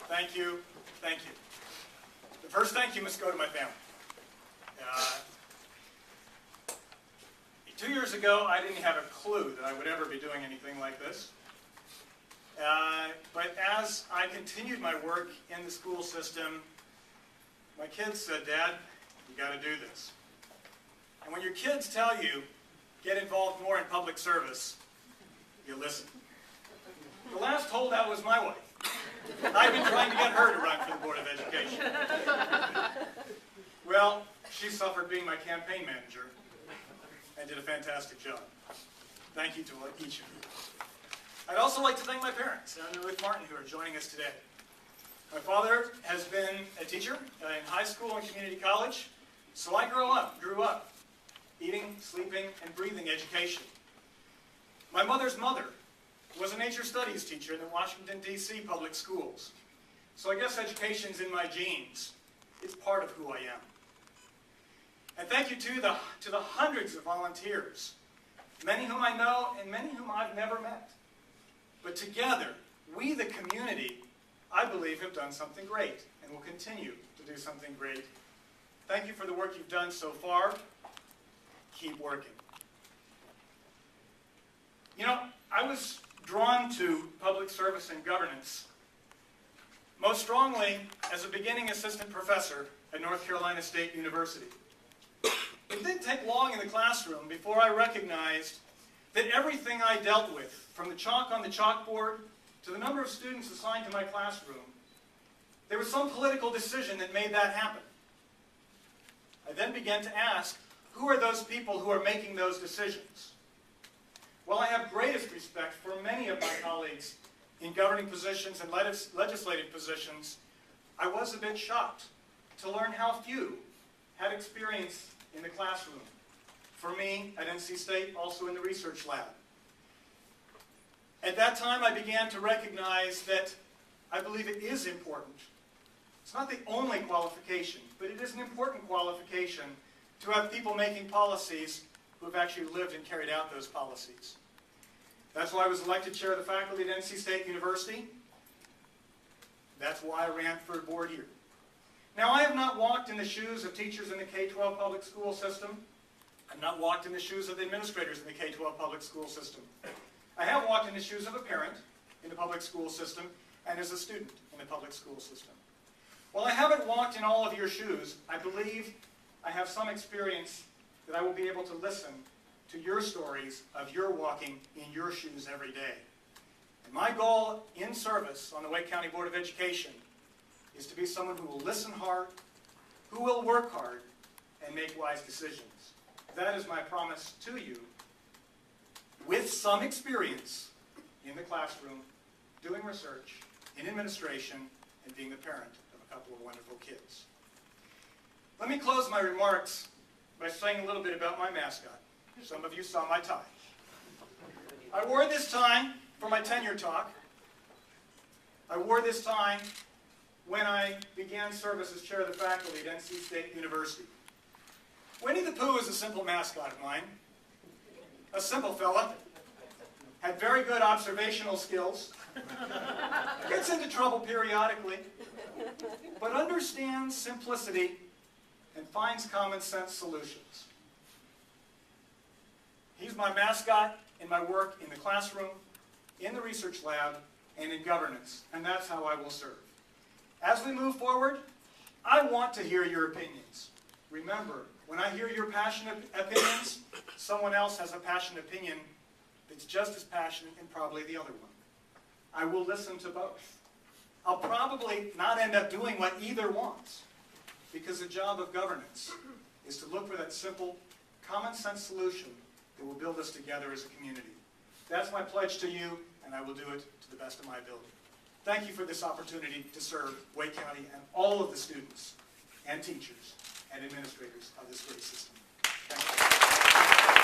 Thank you. Thank you. The first thank you must go to my family. 2 years ago, I didn't have a clue that I would ever be doing anything like this. But as I continued my work in the school system, my kids said, "Dad, you got to do this." And when your kids tell you, get involved more in public service, you listen. The last holdout was my wife. I've been trying to get her to run for the Board of Education. Well, she suffered being my campaign manager and did a fantastic job. Thank you to each of you. I'd also like to thank my parents, Anne and Ruth Martin, who are joining us today. My father has been a teacher in high school and community college, so I grew up eating, sleeping, and breathing education. My mother's mother was a nature studies teacher in the Washington, D.C. public schools. So I guess education's in my genes. It's part of who I am. And thank you to the hundreds of volunteers, many whom I know and many whom I've never met. But together, we, the community, I believe, have done something great and will continue to do something great. Thank you for the work you've done so far. Keep working. You know, I was drawn to public service and governance most strongly as a beginning assistant professor at North Carolina State University. It didn't take long in the classroom before I recognized that everything I dealt with, from the chalk on the chalkboard to the number of students assigned to my classroom, there was some political decision that made that happen. I then began to ask, who are those people who are making those decisions? While I have greatest respect for many of my colleagues in governing positions and legislative positions, I was a bit shocked to learn how few had experience in the classroom. For me, at NC State, also in the research lab. At that time, I began to recognize that I believe it is important. It's not the only qualification, but it is an important qualification to have people making policies who have actually lived and carried out those policies. That's why I was elected chair of the faculty at NC State University. That's why I ran for board here. Now, I have not walked in the shoes of teachers in the K-12 public school system. I've not walked in the shoes of the administrators in the K-12 public school system. I have walked in the shoes of a parent in the public school system and as a student in the public school system. While I haven't walked in all of your shoes, I believe I have some experience that I will be able to listen to your stories of your walking in your shoes every day. And my goal in service on the Wake County Board of Education is to be someone who will listen hard, who will work hard, and make wise decisions. That is my promise to you, with some experience in the classroom, doing research, in administration, and being the parent of a couple of wonderful kids. Let me close my remarks by saying a little bit about my mascot. Some of you saw my tie. I wore this tie for my tenure talk. I wore this tie when I began service as chair of the faculty at NC State University. Winnie the Pooh is a simple mascot of mine. A simple fella. Had very good observational skills. Gets into trouble periodically. But understands simplicity and finds common sense solutions. He's my mascot in my work in the classroom, in the research lab, and in governance. And that's how I will serve. As we move forward, I want to hear your opinions. Remember, when I hear your passionate opinions, someone else has a passionate opinion that's just as passionate and probably the other one. I will listen to both. I'll probably not end up doing what either wants, because the job of governance is to look for that simple, common sense solution that will build us together as a community. That's my pledge to you, and I will do it to the best of my ability. Thank you for this opportunity to serve Wake County and all of the students and teachers and administrators of this great system. Thank you.